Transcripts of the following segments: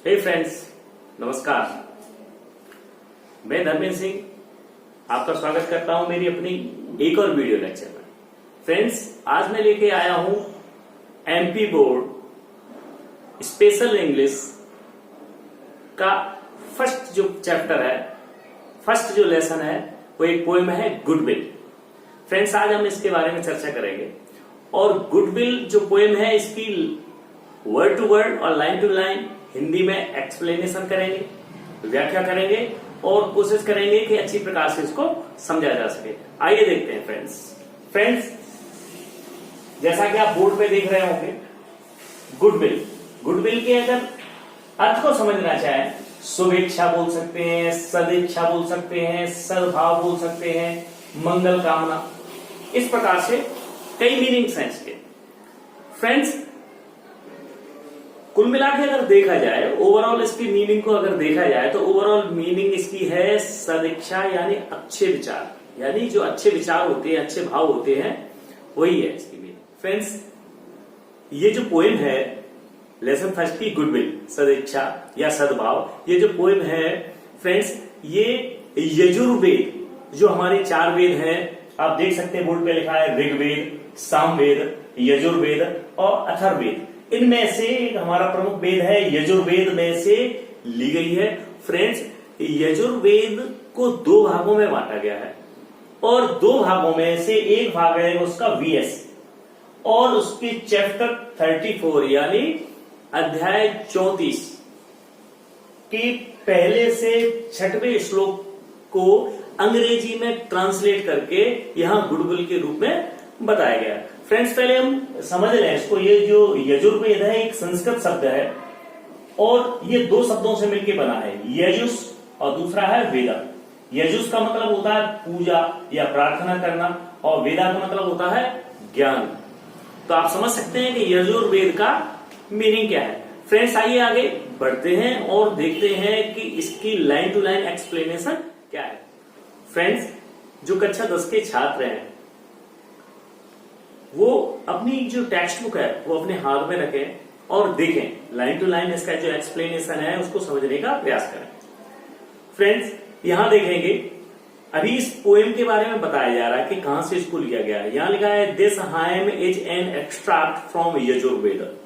हे friends, नमस्कार। मैं धर्मेंद्र सिंह आपका स्वागत करता हूं मेरी अपनी एक और वीडियो लेक्चर में। फ्रेंड्स, आज मैं लेके आया हूं एमपी बोर्ड स्पेशल इंग्लिश का फर्स्ट जो चैप्टर है, फर्स्ट जो लेसन है, वो एक पोएम है गुडविल। फ्रेंड्स, आज हम इसके बारे में चर्चा करेंगे और गुडविल जो पोएम है इसकी वर्ड टू वर्ड और लाइन टू लाइन हिंदी में एक्सप्लेनेशन करेंगे, व्याख्या करेंगे और कोशिश करेंगे कि अच्छी प्रकार से इसको समझा जा सके। आइए देखते हैं फ्रेंड्स, जैसा कि आप बोर्ड पे देख रहे होंगे, गुडविल के अगर अर्थ को समझना चाहे, शुभेच्छा बोल सकते हैं, सदिच्छा बोल सकते हैं, सद्भाव बोल सकते हैं, मंगल कामना, इस प्रकार से कई मीनिंग्स हैं इसके। फ्रेंड्स, कुल मिला के अगर देखा जाए, ओवरऑल इसकी मीनिंग को अगर देखा जाए तो ओवरऑल मीनिंग इसकी है सदिच्छा, यानी अच्छे विचार, यानी जो अच्छे विचार होते हैं, अच्छे भाव होते हैं, वही है इसकी मीनिंग। फ्रेंड्स, ये जो पोएम है लेसन फर्स्ट की गुडविल, सदिच्छा या सद्भाव, ये जो पोएम है फ्रेंड्स, ये यजुर्वेद, जो हमारे 4 वेद हैं, आप देख सकते हैं बोर्ड पे लिखा है ऋग्वेद, सामवेद, यजुर्वेद और अथर्ववेद। इनमें से एक हमारा प्रमुख वेद है यजुर्वेद में से ली गई है। फ्रेंड्स, यजुर्वेद को 2 भागों में बांटा गया है और 2 भागों में से एक भाग है उसका वीएस और उसकी चैप्टर 34 यानी अध्याय 34 की पहले से 6वें श्लोक को अंग्रेजी में ट्रांसलेट करके यहां गुडविल के रूप में बताया गया। फ्रेंड्स, पहले हम समझ लें इसको। ये जो यजुर्वेद है एक संस्कृत शब्द है और ये 2 शब्दों से मिलकर बना है, यजुस और दूसरा है वेदा। यजुस का मतलब होता है पूजा या प्रार्थना करना और वेदा का मतलब होता है ज्ञान। तो आप समझ सकते हैं कि यजुर्वेद का मीनिंग क्या है। फ्रेंड्स, आइए आगे बढ़ते हैं और देखते हैं कि इसकी लाइन टू लाइन एक्सप्लेनेशन क्या है। फ्रेंड्स, जो कक्षा 10 के छात्र हैं वो अपनी जो टेक्स्ट बुक है वो अपने हाथ में रखें और देखें, लाइन टू लाइन इसका जो एक्सप्लेनेशन है उसको समझने का प्रयास करें। फ्रेंड्स, यहां देखेंगे अभी इस पोएम के बारे में बताया जा रहा है कि कहां से इसको लिया गया है। यहां लिखा है this hymn is an extract from Yajurveda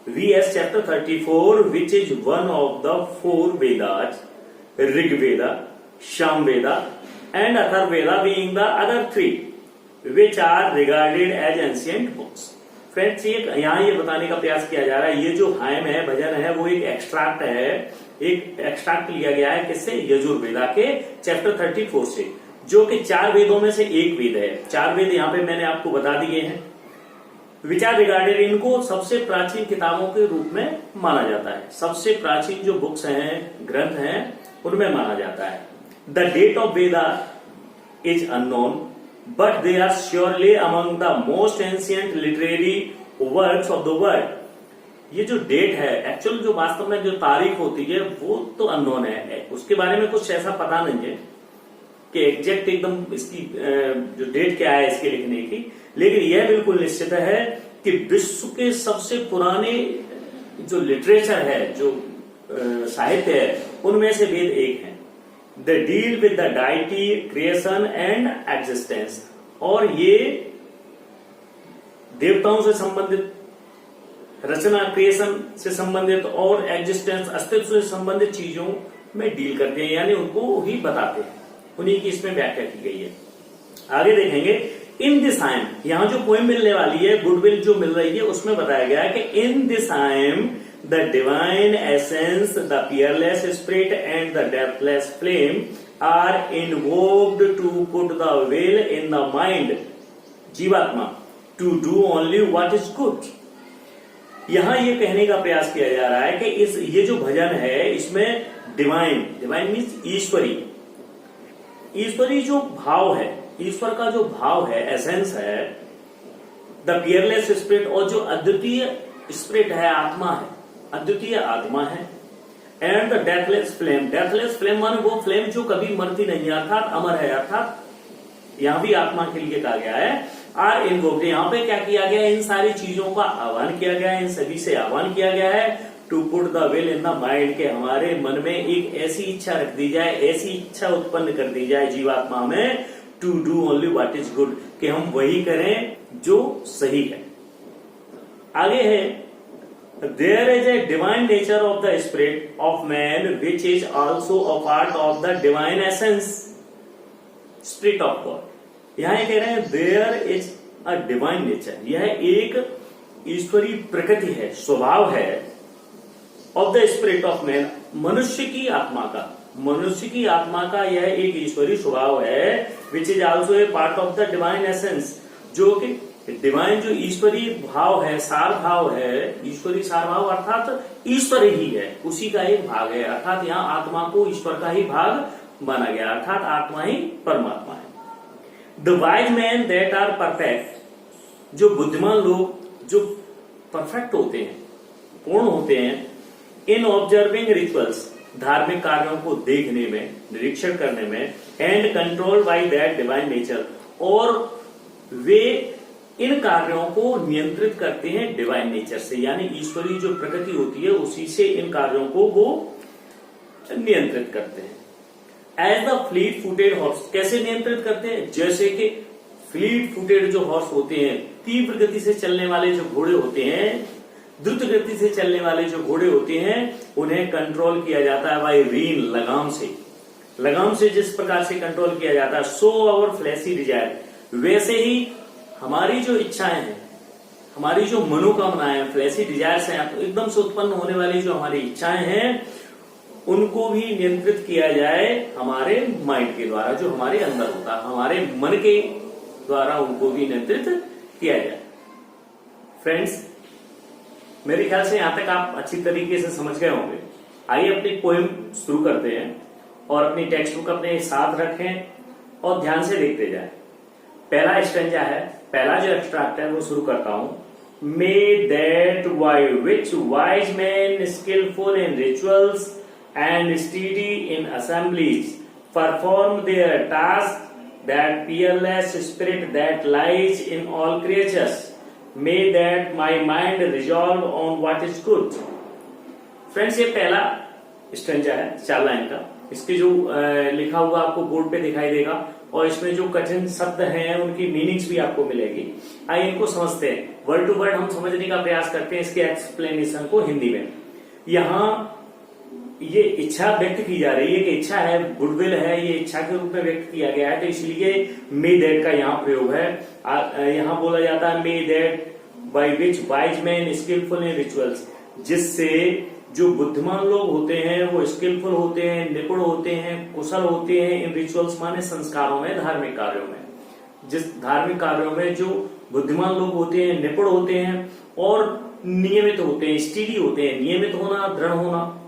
VS chapter 34 which is one of the 4 Vedas, Rigveda, Samaveda and Atharvaveda being the other 3 which are regarded as ancient books। Friends, यहाँ ये बताने का प्रयास किया जा रहा है, ये जो हाइम है, भजन है, वो एक एक्सट्रैक्ट है, एक एक्सट्रैक्ट लिया गया है किससे? यजुर्वेदा के चैप्टर 34 से, जो कि 4 वेदों में से एक वेद है। 4 वेद यहाँ पे मैंने आपको बता दिए हैं। which are regarded, इनको सबसे प्राचीन किताबों के रूप में माना जाता है, सबसे प्राचीन जो बुक्स हैं, ग्रंथ हैं, उनमें माना जाता है। The date of Veda is unknown but they are surely among the most ancient literary works of the world। ये जो डेट है, एक्चुअल जो वास्तव में जो तारीख होती है वो तो अननोन है, उसके बारे में कुछ ऐसा पता नहीं है कि एग्जैक्ट एकदम इसकी जो डेट क्या है इसके लिखने की, लेकिन यह बिल्कुल निश्चित है कि विश्व के सबसे पुराने जो लिटरेचर है, जो साहित्य है, उनमें से वेद एक है। They deal with the deity, creation and existence। और ये देवताओं से संबंधित, रचना, क्रिएशन से संबंधित और एग्जिस्टेंस, अस्तित्व से संबंधित चीजों में डील करते हैं, यानी उनको ही बताते हैं, उन्हीं की इसमें व्याख्या की गई है। आगे देखेंगे इन दिस हाइम, यहां जो पोएम मिलने वाली है, गुडविल जो मिल रही है, उसमें बताया गया है कि in this hymn the divine essence, the peerless spirit and the deathless flame are invoked to put the will in the mind, जीवात्मा, to do only what is good। यहां ये कहने का प्रयास किया जा रहा है कि ये जो भजन है इसमें डिवाइन मीन्स ईश्वरी जो भाव है, ईश्वर का जो भाव है, एसेंस है, द पियरलेस स्पिरिट, और जो अद्वितीय स्पिरिट है, आत्मा है, अद्वितीय आत्मा है, एंड द डेथलेस फ्लेम माने वो फ्लेम जो कभी मरती नहीं, अर्थात अमर है, अर्थात यहां भी आत्मा के लिए कहा गया है। आर इन्वोक्ड, यहाँ पे क्या किया गया है, इन सारी चीजों का आह्वान किया गया है, इन सभी से आह्वान किया गया है to put the will in the mind, के हमारे मन में एक ऐसी इच्छा रख दी जाए, ऐसी इच्छा उत्पन्न कर दी जाए जीवात्मा में, to do only what is good, कि हम वही करें जो सही है। आगे है, there is a divine nature of the spirit of man which is also a part of the divine essence spirit of God. यहां ये कह रहे हैं there is a divine nature, यह एक ईश्वरीय प्रकृति है, स्वभाव है, of the spirit of man, मनुष्य की आत्मा का, मनुष्य की आत्मा का यह एक ईश्वरीय स्वभाव है, विच is also a part of the divine essence, जो कि डिवाइन जो ईश्वरीय भाव है, सार भाव है, ईश्वरीय सार भाव अर्थात ईश्वर ही है, उसी का एक भाग है, अर्थात यहाँ आत्मा को ईश्वर का ही भाग माना गया, अर्थात आत्मा ही परमात्मा है। The wise man that are perfect, जो बुद्धिमान लोग जो परफेक्ट होते हैं, पूर्ण होते हैं, इन ऑब्जर्विंग रिचुअल्स, धार्मिक कार्यों को देखने में, निरीक्षण करने में, and control by that divine nature, और वे इन कार्यों को नियंत्रित करते हैं डिवाइन नेचर से, यानी ईश्वरीय जो प्रकृति होती है उसी से इन कार्यों को वो नियंत्रित करते हैं। As the fleet footed horse, कैसे नियंत्रित करते हैं, जैसे कि फ्लीट फुटेड जो हॉर्स होते हैं, तीव्र गति से चलने वाले जो घोड़े होते हैं, द्रुत गति से चलने वाले जो घोड़े होते हैं, उन्हें कंट्रोल किया जाता है बाय रीन, लगाम से, लगाम से जिस प्रकार से कंट्रोल किया जाता है, सो आवर फ्लैशी डिजायर, वैसे ही हमारी जो इच्छाएं हैं, हमारी जो मनोकामनाएं हैं, फ्लैशी डिजायर्स हैं, तो एकदम से उत्पन्न होने वाली जो हमारी इच्छाएं हैं, उनको भी नियंत्रित किया जाए हमारे माइंड के द्वारा, जो हमारे अंदर होता है, हमारे मन के द्वारा उनको भी नियंत्रित किया जाए। फ्रेंड्स, मेरे ख्याल से यहां तक आप अच्छी तरीके से समझ गए होंगे। आइए अपनी पोएम शुरू करते हैं और अपनी टेक्स्ट बुक अपने साथ रखें और ध्यान से देखते जाएं। पहला स्टैंजा है, पहला जो एक्सट्रैक्ट है वो शुरू करता हूं। May that by which wise man skilful in rituals and study in assemblies perform their task that peerless spirit that lies in all creatures, may that my mind resolve on what is good. Friends, ये पहला stanza है 4 line का। इसके जो लिखा हुआ आपको board पे दिखाई देगा और इसमें जो कठिन शब्द हैं उनकी मीनिंग्स भी आपको मिलेगी। आइए इनको समझते हैं, वर्ड टू वर्ड हम समझने का प्रयास करते हैं इसके एक्सप्लेनेशन को हिंदी में। यहाँ ये इच्छा व्यक्त की जा रही है कि इच्छा है, गुडविल है, ये इच्छा के रूप में व्यक्त किया गया है, तो इसलिए मे दैट का यहाँ प्रयोग है। यहाँ बोला जाता है may that by which wise man skilful in rituals, जिससे जो बुद्धिमान लोग होते हैं वो स्किलफुल होते हैं, निपुण होते हैं, कुशल होते हैं इन रिचुअल्स माने संस्कारों में, धार्मिक कार्यों में। जिस धार्मिक कार्यों में जो बुद्धिमान लोग होते हैं, निपुण होते हैं और नियमित होते हैं, स्टीडी होते हैं। नियमित होना, दृढ़ होना,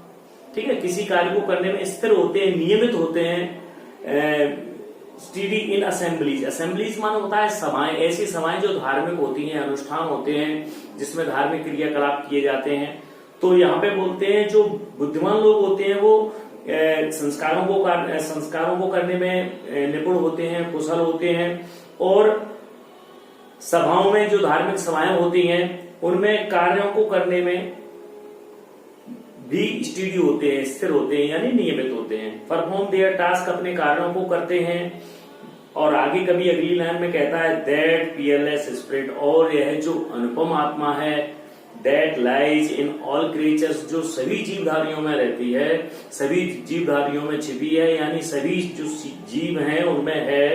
ठीक है, किसी कार्य को करने में स्थिर होते हैं, नियमित होते हैं। स्टडी इन असेंबलीज, असेंबलीज माने होता है सभाएं, ऐसी सभाएं जो धार्मिक होती हैं, अनुष्ठान होते हैं जिसमें धार्मिक क्रियाकलाप किए जाते हैं। तो यहाँ पे बोलते हैं जो बुद्धिमान लोग होते हैं वो संस्कारों को करने में निपुण होते हैं, कुशल होते हैं, और सभाओं में जो धार्मिक सभाएं होती हैं उनमें कार्यों को करने में भी स्टडी होते हैं, स्थिर होते हैं, यानी नियमित होते हैं। परफॉर्म देयर टास्क, अपने कार्यों को करते हैं। और आगे कभी अगली लाइन में कहता है दैट पियरलेस स्पिरिट, और यह जो अनुपम आत्मा है, that lies in all creatures, जो सभी जीवधारियों में रहती है, सभी जीवधारियों में छिपी है, यानी सभी जो जीव हैं उनमें है।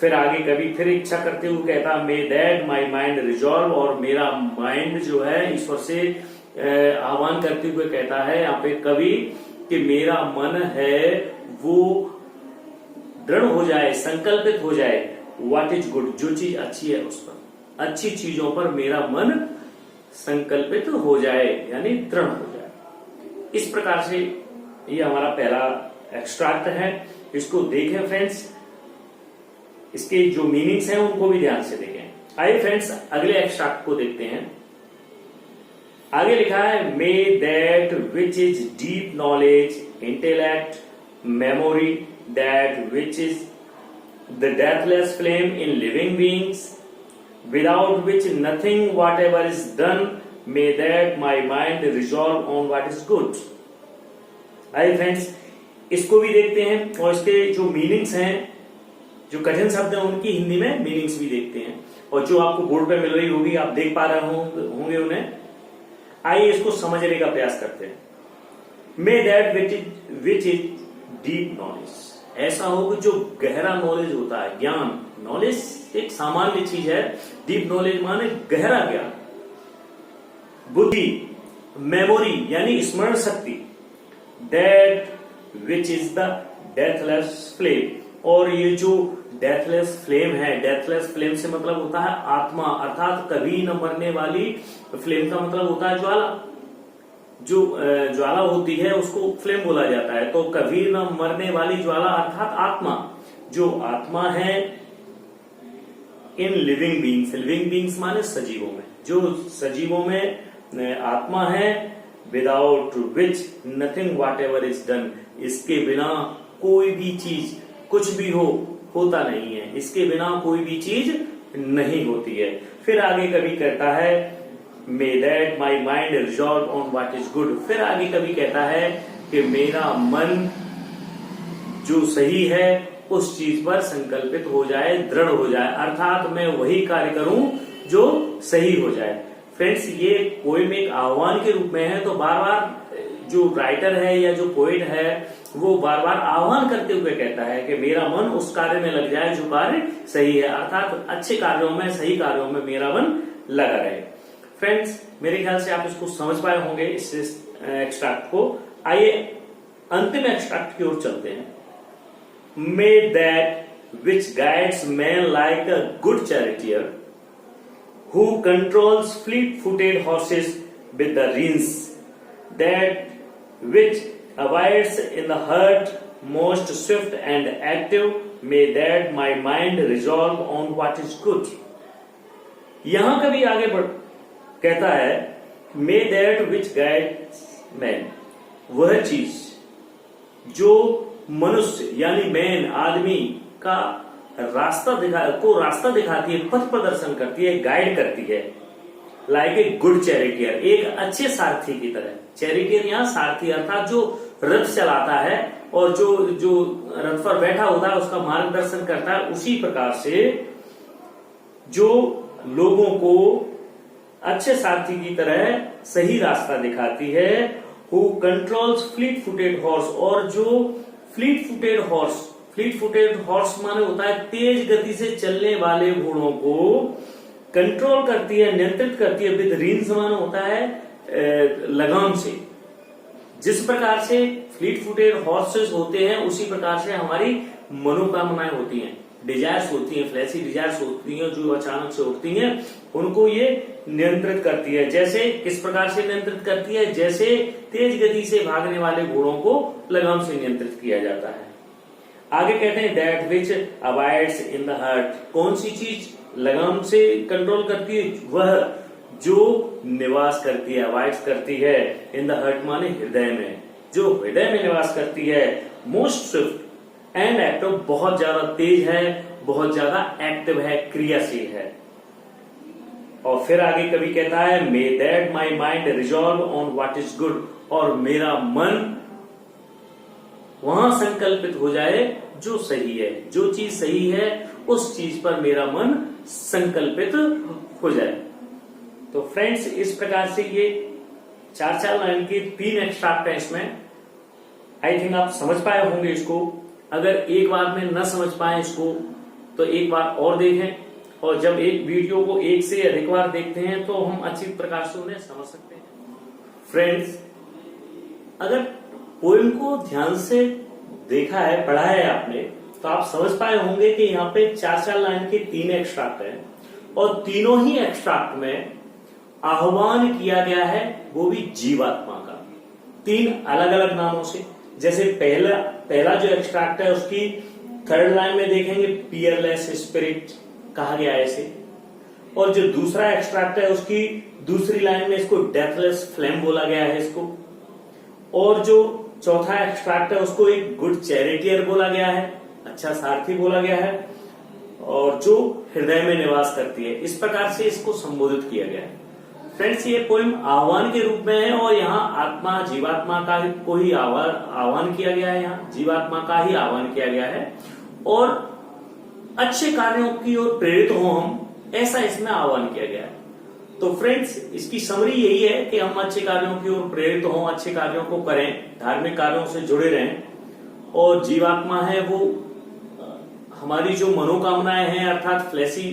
फिर आगे कभी फिर इच्छा करते हुए कहता मे दैट माई माइंड रिजॉल्व, और मेरा माइंड जो है ईश्वर से आह्वान करते हुए कहता है यहाँ पे कवि कि मेरा मन है वो दृढ़ हो जाए, संकल्पित हो जाए, व्हाट इज गुड, जो चीज अच्छी है उस पर, अच्छी चीजों पर मेरा मन संकल्पित हो जाए, यानी दृढ़ हो जाए। इस प्रकार से ये हमारा पहला एक्सट्रैक्ट है। इसको देखें फ्रेंड्स, इसके जो मीनिंग्स हैं उनको भी ध्यान से देखें। आइए फ्रेंड्स अगले एक्सट्रैक्ट को देखते हैं। आगे लिखा है may that which is deep knowledge, intellect, memory, that which is the deathless flame in living beings, without which nothing whatever is done may that my mind resolve on what is good. आइए friends, इसको भी देखते हैं और इसके जो meanings हैं, जो कठिन शब्द हैं उनकी हिंदी में मीनिंग्स भी देखते हैं, और जो आपको बोर्ड पे मिल रही होगी आप देख पा रहे होंगे उन्हें। आइए इसको समझने का प्रयास करते हैं। May that which is deep knowledge, ऐसा हो कि जो गहरा नॉलेज होता है, ज्ञान, नॉलेज एक सामान्य चीज है, डीप नॉलेज माने गहरा ज्ञान, बुद्धि, मेमोरी यानी स्मरण शक्ति, that which is the deathless flame, और ये जो डेथलेस फ्लेम है, डेथलेस फ्लेम से मतलब होता है आत्मा, अर्थात कभी न मरने वाली, फ्लेम का मतलब होता है ज्वाला, जो ज्वाला होती है उसको फ्लेम बोला जाता है, तो कभी न मरने वाली ज्वाला अर्थात आत्मा, जो आत्मा है in living beings, living beings माने सजीवों में, जो सजीवों में आत्मा है, without which nothing what ever is done, इसके बिना कोई भी चीज, कुछ भी होता नहीं है, इसके बिना कोई भी चीज नहीं होती है। फिर आगे कभी कहता है may that my mind resolve on what is good, फिर आगे कभी कहता है कि मेरा मन जो सही है उस चीज पर संकल्पित हो जाए, दृढ़ हो जाए, अर्थात मैं वही कार्य करूं जो सही हो जाए। फ्रेंड्स, ये पोएम एक आह्वान के रूप में है, तो बार बार जो राइटर है या जो पोएट है वो बार बार आह्वान करते हुए कहता है कि मेरा मन उस कार्य में लग जाए जो कार्य सही है, अर्थात अच्छे कार्यों में, सही कार्यों में मेरा मन लगा रहे। फ्रेंड्स, मेरे ख्याल से आप इसको समझ पाए होंगे, इस एक्सट्रैक्ट को। आइए अंतिम एक्सट्रैक्ट की ओर चलते हैं। May that which guides man like a good charioteer who controls fleet-footed horses with the reins, that which abides in the herd most swift and active, may that my mind resolve on what is good। यहां कभी आगे बढ़ कहता है may that which guides man, वह चीज जो मनुष्य यानी मैन, आदमी का रास्ता दिखाती है, पथ प्रदर्शन करती है, गाइड करती है, लाइक ए गुड चैरिटियर, एक अच्छे सारथी की तरह। चैरिटियर यहाँ सारथी अर्थात जो रथ चलाता है और जो रथ पर बैठा होता है उसका मार्गदर्शन करता है, उसी प्रकार से जो लोगों को अच्छे सारथी की तरह सही रास्ता दिखाती है, who controls fleet footed horse, और जो फ्लीट फुटेड हॉर्स माने होता है तेज गति से चलने वाले घोड़ों को कंट्रोल करती है, नियंत्रित करती है, विद रीन्स माने होता है लगाम से। जिस प्रकार से फ्लीट फुटेड हॉर्सेस होते हैं उसी प्रकार से हमारी मनोकामनाएं होती हैं, डिजायर्स होती हैं, फ्लैशी डिजायर्स होती हैं जो अचानक से उठती हैं, उनको ये नियंत्रित करती है। जैसे किस प्रकार से नियंत्रित करती है, जैसे तेज गति से भागने वाले घोड़ों को लगाम से नियंत्रित किया जाता है। आगे कहते हैं that which abides in the heart, कौन सी चीज लगाम से कंट्रोल करती है, वह जो निवास करती है, अबाइड्स करती है इन द हार्ट माने हृदय में, जो हृदय में निवास करती है, मोस्ट स्विफ्ट एंड एक्टिव, बहुत ज्यादा तेज है, बहुत ज्यादा एक्टिव है, क्रियाशील है। और फिर आगे कभी कहता है may that my mind resolve on what is good, और मेरा मन वहां संकल्पित हो जाए जो सही है, जो चीज सही है उस चीज पर मेरा मन संकल्पित हो जाए। तो फ्रेंड्स, इस प्रकार से ये 4 लाइन की 3 एक्सट्रैक्ट है इसमें। आई थिंक आप समझ पाए होंगे इसको। अगर एक बार में न समझ पाए इसको तो एक बार और देखें, और जब एक वीडियो को एक से अधिक बार देखते हैं तो हम अच्छी प्रकार से उन्हें समझ सकते हैं। फ्रेंड्स, अगर पोएम को ध्यान से देखा है, पढ़ा है आपने, तो आप समझ पाए होंगे कि यहाँ पे 4 लाइन के 3 एक्सट्रैक्ट हैं, और तीनों ही एक्सट्रैक्ट में आह्वान किया गया है, वो भी जीवात्मा का, 3 अलग अलग नामों से। जैसे पहला जो एक्सट्रैक्ट है उसकी 3rd लाइन में देखेंगे पियरलेस स्पिरिट कहा गया है इसे, और जो दूसरा एक्सट्रैक्ट है उसकी दूसरी लाइन में इसको डेथलेस फ्लेम बोला गया है इसको, और जो चौथा एक्सट्रैक्ट है उसको एक गुड चैरिटियर बोला गया है, अच्छा सारथी बोला गया है, और जो हृदय में निवास करती है, इस प्रकार से इसको संबोधित किया गया है। फ्रेंड्स ये पोइम आह्वान के रूप में है और यहाँ आत्मा जीवात्मा का को ही आह्वान किया गया है, यहाँ जीवात्मा का ही आह्वान किया गया है और अच्छे कार्यों की ओर प्रेरित हो हम, ऐसा इसमें आह्वान किया गया है। तो फ्रेंड्स इसकी समरी यही है कि हम अच्छे कार्यों की ओर प्रेरित हों, अच्छे कार्यों को करें, धार्मिक कार्यों से जुड़े रहें और जीवात्मा है वो हमारी जो मनोकामनाएं हैं अर्थात फ्लैशी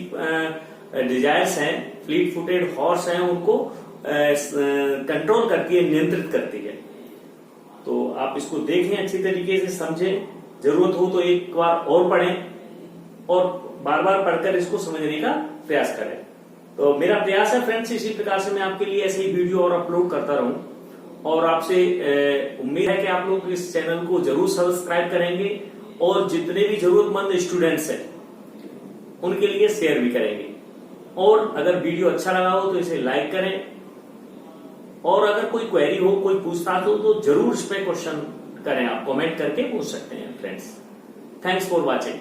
डिजायर्स हैं, फ्लीट फुटेड हॉर्स हैं, उनको कंट्रोल करती है, नियंत्रित करती है। तो आप इसको देखें, अच्छी तरीके से समझें, जरूरत हो तो एक बार और पढ़ें और बार बार पढ़कर इसको समझने का प्रयास करें। तो मेरा प्रयास है फ्रेंड्स इसी प्रकार से मैं आपके लिए ऐसे ही वीडियो और अपलोड करता रहूं और आपसे उम्मीद है कि आप लोग इस चैनल को जरूर सब्सक्राइब करेंगे और जितने भी जरूरतमंद स्टूडेंट्स हैं उनके लिए शेयर भी करेंगे। और अगर वीडियो अच्छा लगा हो तो इसे लाइक करें और अगर कोई क्वेरी हो, कोई पूछताछ हो तो जरूर इस पे क्वेश्चन करें, आप कमेंट करके पूछ सकते हैं फ्रेंड्स। Thanks for watching.